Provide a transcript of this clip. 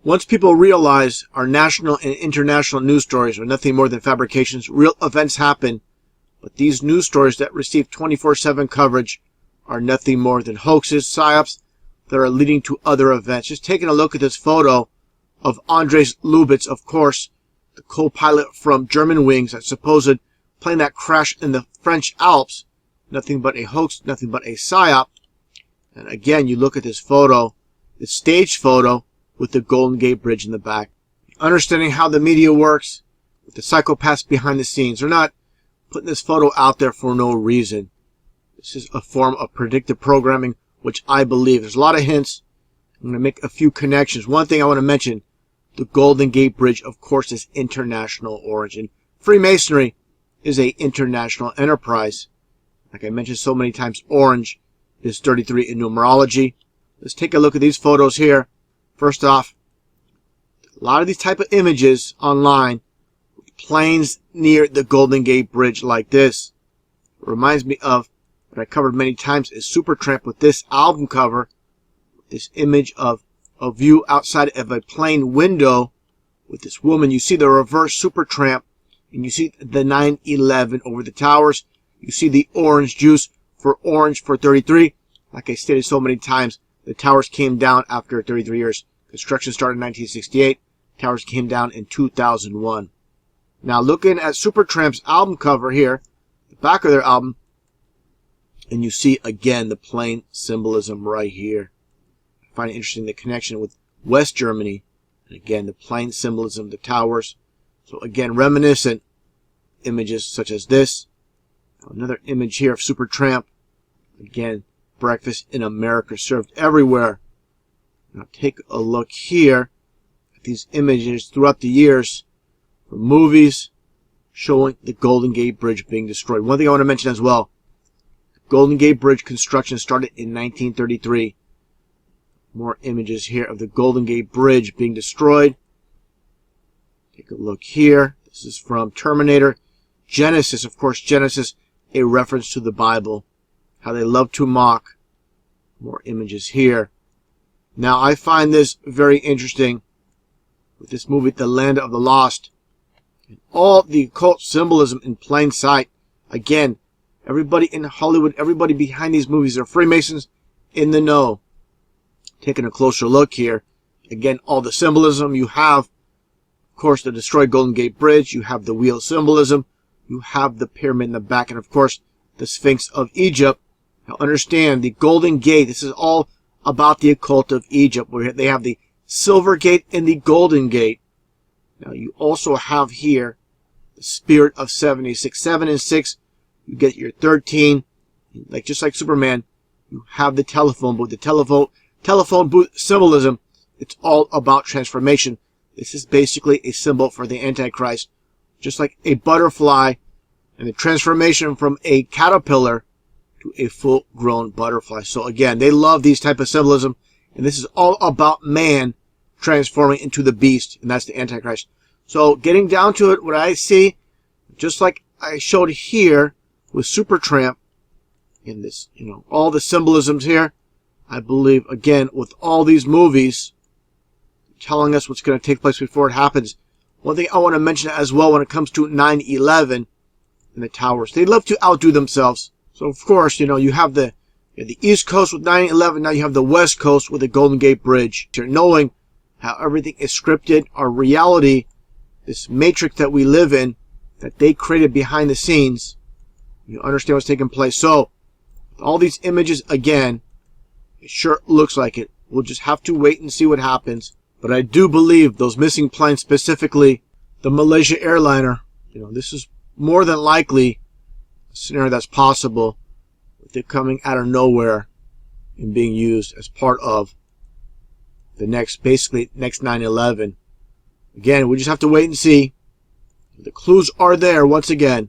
Once people realize our national and international news stories are nothing more than fabrications, real events happen, but these news stories that receive 24/7 coverage are nothing more than hoaxes, psyops that are leading to other events. Just taking a look at this photo of Andres Lubitz, of course, the co-pilot from Germanwings, that supposed plane that crashed in the French Alps. Nothing but a hoax, nothing but a psyop. And again, you look at this photo, the staged photo with the Golden Gate Bridge in the back. Understanding how the media works, with the psychopaths behind the scenes. They're not putting this photo out there for no reason. This is a form of predictive programming, which I believe. There's a lot of hints. I'm going to make a few connections. One thing I want to mention, the Golden Gate Bridge, of course, is international origin. Freemasonry is an international enterprise. Like I mentioned so many times, orange is 33 in numerology. Let's take a look at these photos here. First off, a lot of these type of images online, planes near the Golden Gate Bridge like this. It reminds me of what I covered many times is Supertramp with this album cover. This image of a view outside of a plane window with this woman. You see the reverse Supertramp, and you see the 9/11 over the towers. You see the orange juice for orange for 33. Like I stated so many times, the towers came down after 33 years. Construction started in 1968. Towers came down in 2001. Now looking at Supertramp's album cover here, the back of their album, and you see again the plane symbolism right here. I find it interesting, the connection with West Germany. And again, the plane symbolism, the towers. So again, reminiscent images such as this. Another image here of Supertramp. Again, breakfast in America served everywhere. Now take a look here at these images throughout the years from movies showing the Golden Gate Bridge being destroyed. One thing I want to mention as well, the Golden Gate Bridge construction started in 1933. More images here of the Golden Gate Bridge being destroyed. Take a look here. This is from Terminator. Genesis, of course, Genesis, a reference to the Bible. How they love to mock. More images here. Now, I find this very interesting with this movie, The Land of the Lost. And all the occult symbolism in plain sight. Again, everybody in Hollywood, everybody behind these movies are Freemasons in the know. Taking a closer look here. Again, all the symbolism you have. Of course, the destroyed Golden Gate Bridge. You have the wheel symbolism. You have the pyramid in the back. And, of course, the Sphinx of Egypt. Now, understand, the Golden Gate, this is all about the occult of Egypt, where they have the Silver Gate and the Golden Gate. Now, you also have here the Spirit of 76. 7 and 6, you get your 13. Just like Superman, you have the telephone booth. The telephone booth symbolism, it's all about transformation. This is basically a symbol for the Antichrist. Just like a butterfly and the transformation from a caterpillar to a full-grown butterfly. So again, they love these type of symbolism, and this is all about man transforming into the beast, and that's the Antichrist. So getting down to it, what I see, just like I showed here with Supertramp, in this, all the symbolisms here, I believe, again, with all these movies telling us what's going to take place before it happens. One thing I want to mention as well when it comes to 9/11 and the towers, they love to outdo themselves. So, of course, you have the East Coast with 9/11. Now you have the West Coast with the Golden Gate Bridge. You're knowing how everything is scripted, our reality, this matrix that we live in, that they created behind the scenes. You understand what's taking place. So, with all these images, again, it sure looks like it. We'll just have to wait and see what happens. But I do believe those missing planes, specifically the Malaysia airliner, this is more than likely a scenario that's possible, with it coming out of nowhere and being used as part of the next 9/11. Again, we just have to wait and see. The clues are there once again.